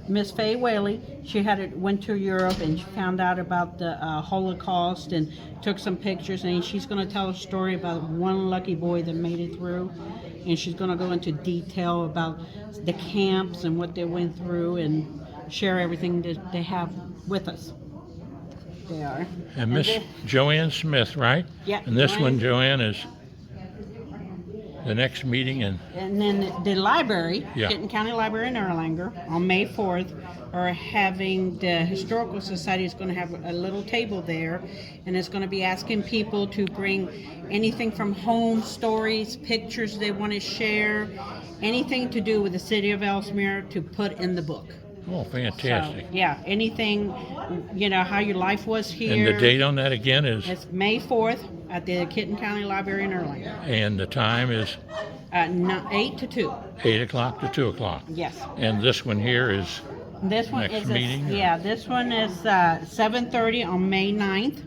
Miss Faye Whaley. She went to Europe and she found out about the Holocaust and took some pictures. And she's going to tell a story about one lucky boy that made it through. And she's going to go into detail about the camps and what they went through and share everything that they have with us. They are. And Miss Joanne Smith, right? Yeah. And this one, Joanne, is the next meeting. And then the library, Yeah. Kenton County Library in Erlanger, on May 4th, are having, the Historical Society is going to have a little table there, and it's going to be asking people to bring anything from home stories, pictures they want to share, anything to do with the city of Ellesmere to put in the book. oh, fantastic. So, yeah, anything, how your life was here. And the date on that again is, It's May 4th at the Kenton County Library in Erlanger. and the time is 8 to 2. 8 o'clock to 2 o'clock. Yes. And this one here is, This one Next is meeting, or- this one is 7:30 on May 9th,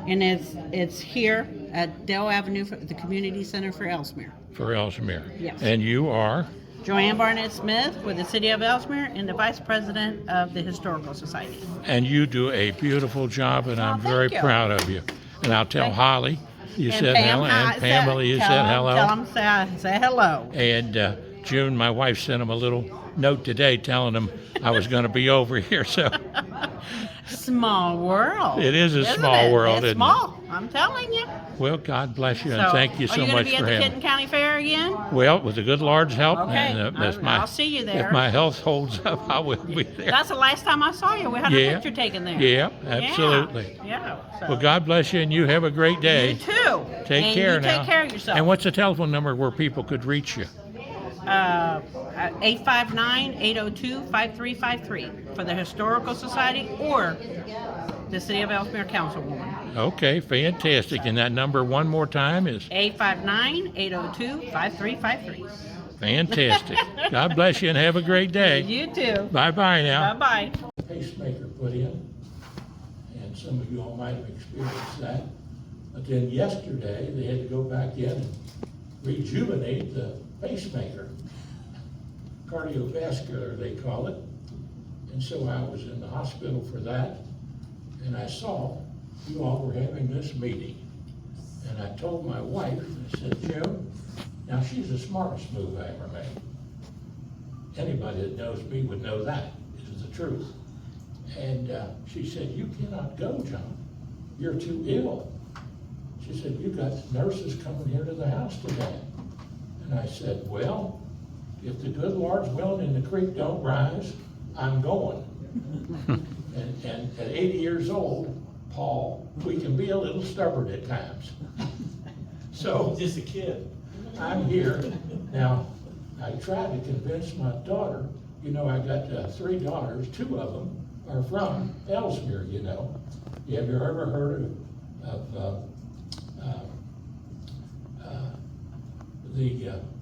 and it's here at Dell Avenue for the Community Center for Ellesmere. for Ellesmere. Yes. And you are? Joanne Barnett Smith with the City of Ellesmere and the Vice President of the Historical Society. And you do a beautiful job, and I'm thank very you. proud of you. And I'll tell Thank- Holly you And said Pam, hello, hi, and Pamela you tell said them- hello. Tell them say hello. And June, my wife, sent him a little note today telling him I was going to be over here. So Small world. It is a isn't small it? world, It's isn't it? small. I'm telling you. well, God bless you, and thank you so are you much gonna be for at the having Kenton me. County Fair again? Well, with the good Lord's help, Okay, and I'll see you there. if my health holds up, I will be there. That's the last time I saw you. We had a Yeah. picture taken there. Yeah, absolutely. Yeah. So. Well, God bless you, and you have a great day. You too. Take and care you now. Take care of yourself. And what's the telephone number where people could reach you? 859-802-5353 for the Historical Society or the City of Ellesmere Councilwoman. Okay, fantastic. And that number one more time is 859-802-5353. fantastic. God bless you and have a great day. You too. Bye-bye now. Bye-bye. Pacemaker put in, and some of you all might have experienced that. But then yesterday, they had to go back in and rejuvenate the pacemaker. Cardiovascular, they call it. And so I was in the hospital for that, and I saw you all were having this meeting. And I told my wife, I said, Jim, now she's the smartest move I ever made. Anybody that knows me would know that is the truth. And she said, you cannot go, John. You're too ill. She said, you got nurses coming here to the house today. And I said, well, if the good Lord's willing and the creek don't rise, I'm going. and at 80 years old, Paul, we can be a little stubborn at times. So Just a kid. I'm here. Now, I tried to convince my daughter, I got 3 daughters, 2 of them are from Ellesmere, Have you ever heard of the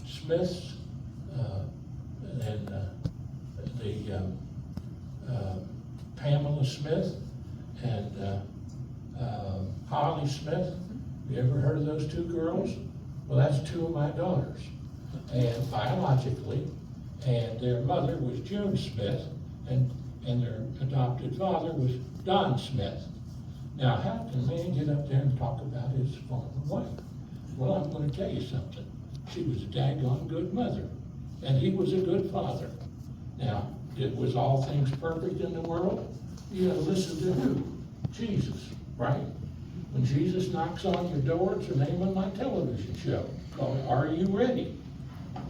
Smiths and the Pamela Smith and Holly Smith? You ever heard of those 2 girls? Well, that's 2 of my daughters, and biologically, and their mother was June Smith, and their adopted father was Don Smith. Now, how can a man get up there and talk about his former wife? Well, I'm going to tell you something. She was a daggone good mother, and he was a good father. Now, was all things perfect in the world? You gotta listen to who? Jesus, right? When Jesus knocks on your door, it's the name of my television show called Are You Ready?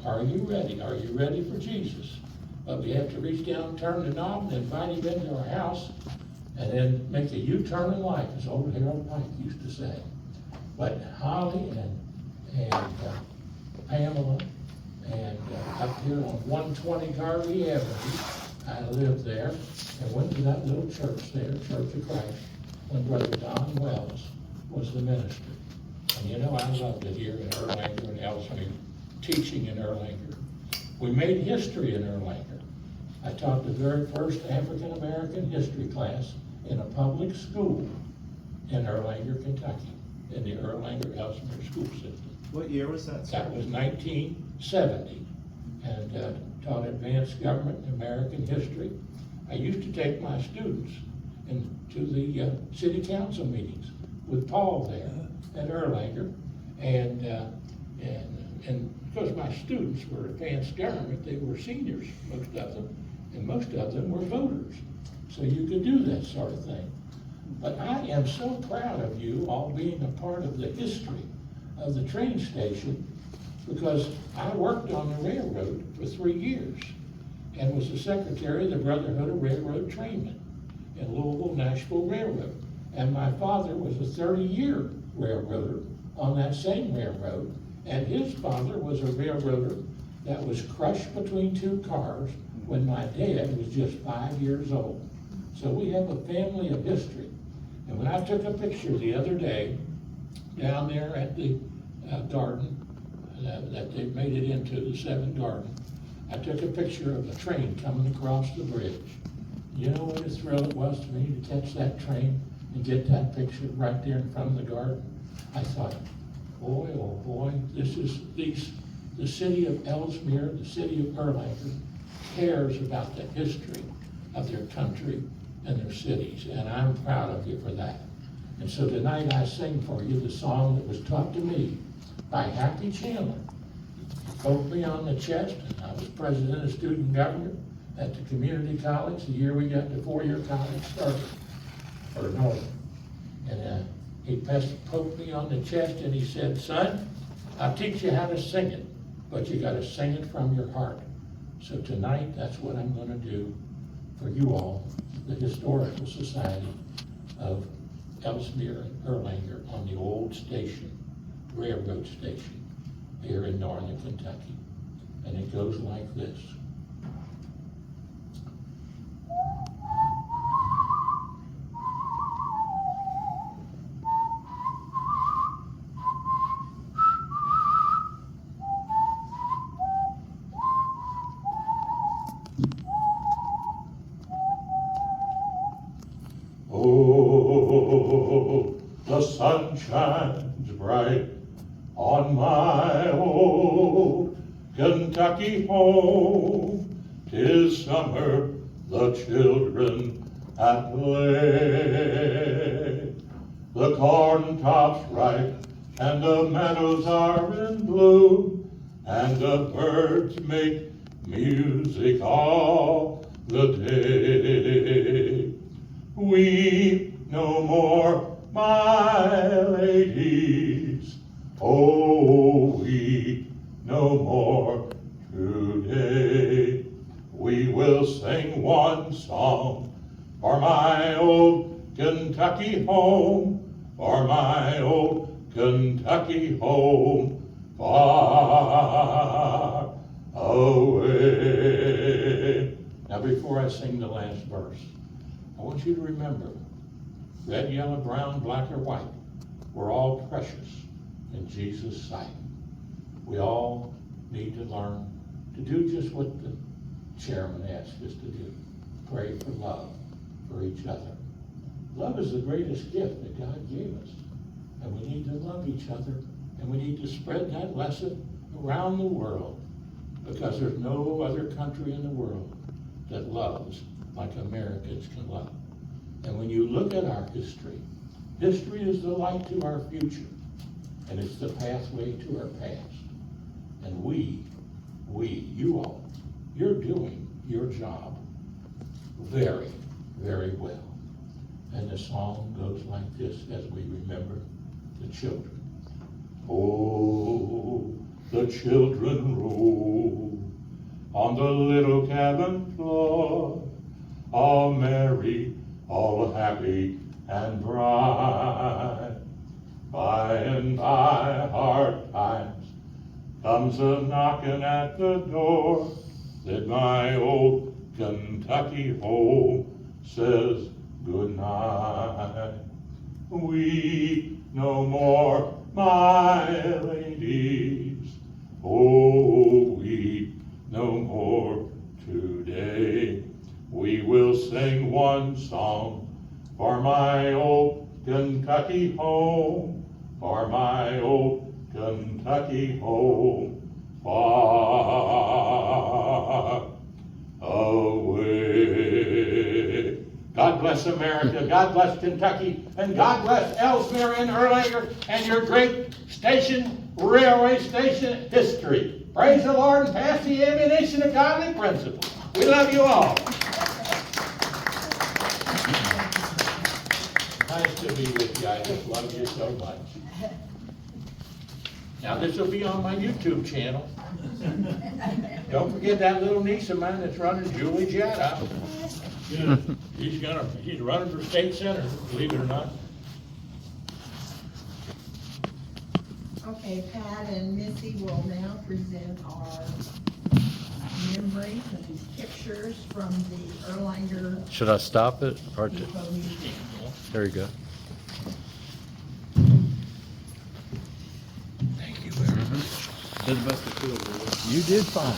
Are you ready? Are you ready for Jesus? But we have to reach down, turn the knob, and invite him into our house, and then make a U-turn in life, as old Harold Pike used to say. But Holly and Pamela, and up here on 120 Garvey Avenue, I lived there and went to that little church there, Church of Christ, when Brother Don Wells was the minister. And I loved it here in Erlanger and Ellesmere, teaching in Erlanger. We made history in Erlanger. I taught the very first African-American history class in a public school in Erlanger, Kentucky, in the Erlanger-Ellesmere school system. What year was that, sir? That was 1970. And taught advanced government and American history. I used to take my students to the city council meetings with Paul there at Erlanger, and because my students were advanced government, they were seniors, most of them, and most of them were voters. So you could do that sort of thing. But I am so proud of you all being a part of the history of the train station, because I worked on the railroad for 3 years and was the secretary of the Brotherhood of Railroad Trainmen in Louisville Nashville Railroad. And my father was a 30-year railroader on that same railroad, and his father was a railroader that was crushed between 2 cars when my dad was just 5 years old. So we have a family of history. And when I took a picture the other day down there at the garden, that they made it into the 7th garden, I took a picture of a train coming across the bridge. You know what a thrill it was for me to catch that train and get that picture right there in front of the garden? I thought, boy, oh boy, the city of Ellesmere, the city of Erlanger, cares about the history of their country and their cities, and I'm proud of you for that. And so tonight I sing for you the song that was taught to me by Happy Chandler. He poked me on the chest, and I was president of student government at the community college the year we got the 4-year college started, or Northern. And he poked me on the chest and he said, son, I'll teach you how to sing it, but you got to sing it from your heart. So tonight, that's what I'm going to do for you all, the Historical Society of Ellesmere and Erlanger on the old station, railroad station, here in northern Kentucky. And it goes like this. Oh, the sun shines bright on my old Kentucky home. 'Tis summer, the children at play. The corn tops ripe and the meadows are in bloom, and the birds make music all the day. Weep no more, my ladies, oh, weep no more today. We will sing one song for my old Kentucky home, for my old Kentucky home, far away. Now before I sing the last verse, I want you to remember, red, yellow, brown, black, or white, we're all precious in Jesus' sight. We all need to learn to do just what the chairman asked us to do. Pray for love for each other. Love is the greatest gift that God gave us. And we need to love each other, and we need to spread that lesson around the world, because there's no other country in the world that loves like Americans can love. And when you look at our history, history is the light to our future, and it's the pathway to our past. And you all, you're doing your job very, very well. And the song goes like this as we remember the children. Oh, the children roll on the little cabin floor, all merry, all happy and bright. By and by, hard times comes a knocking at the door, that my old Kentucky home says good night. Weep no more, my ladies, oh, weep no more today. We will sing one song for my old Kentucky home, for my old Kentucky home, far away. God bless America, God bless Kentucky, and God bless Ellesmere and Erlanger and your great station, railway station history. Praise the Lord and pass the ammunition of godly principles. We love you all. Nice to be with you. I just love you so much. Now this will be on my YouTube channel. Don't forget that little niece of mine that's running, Julie Jetta. She's running for state senator, believe it or not. Okay, Pat and Missy will now present our memories and pictures from the Erlanger Should I stop it? Or Depot Museum. there you go. Thank you very much. Did the best I could. You did fine.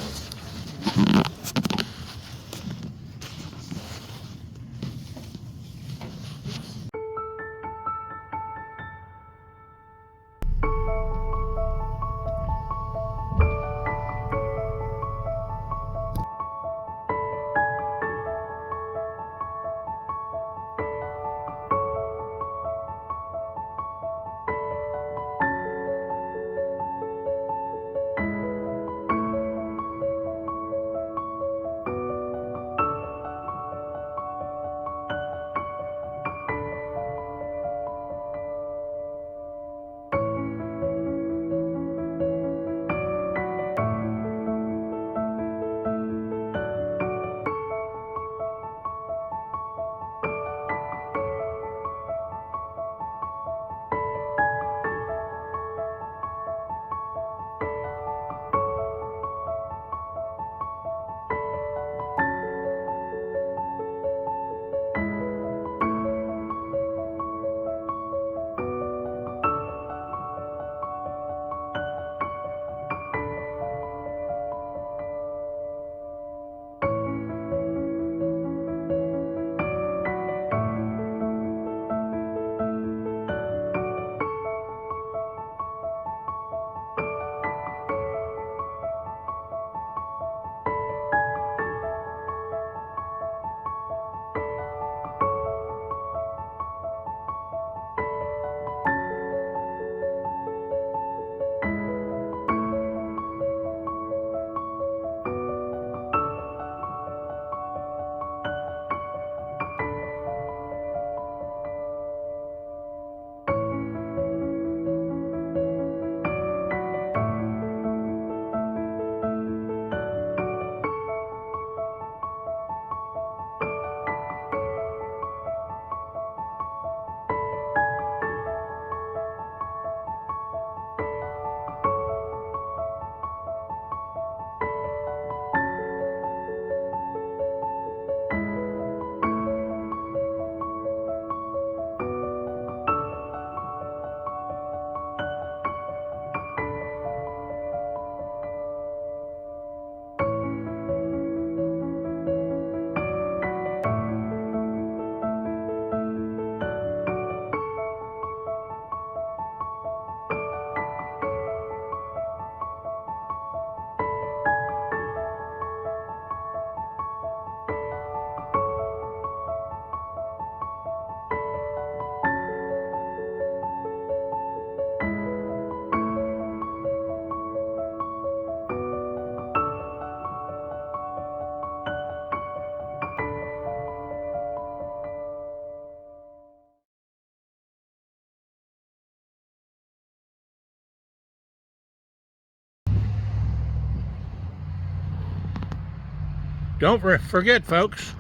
Don't forget, folks,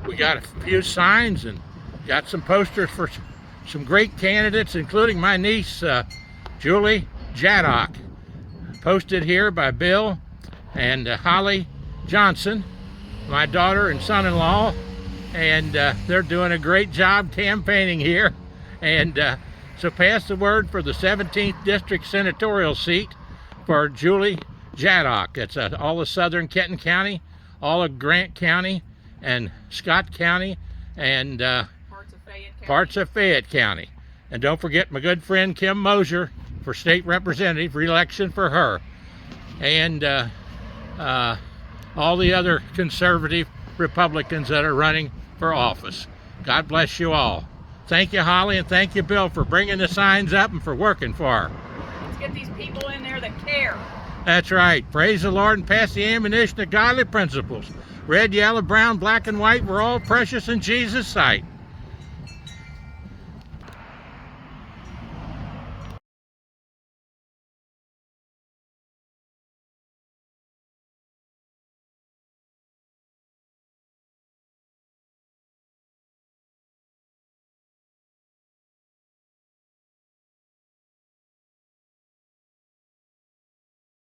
we got a few signs and got some posters for some great candidates, including my niece, Julie Jaddock, posted here by Bill and Holly Johnson, my daughter and son-in-law, and they're doing a great job campaigning here. And so pass the word for the 17th District Senatorial seat for Julie Jaddock. It's all of southern Kenton County, all of Grant County and Scott County, and parts of Fayette County. And don't forget my good friend Kim Mosier for state representative, re-election for her. And all the other conservative Republicans that are running for office. God bless you all. Thank you, Holly, and thank you, Bill, for bringing the signs up and for working for her. Let's get these people in there that care. That's right. Praise the Lord and pass the ammunition of godly principles. Red, yellow, brown, black, and white, we're all precious in Jesus' sight.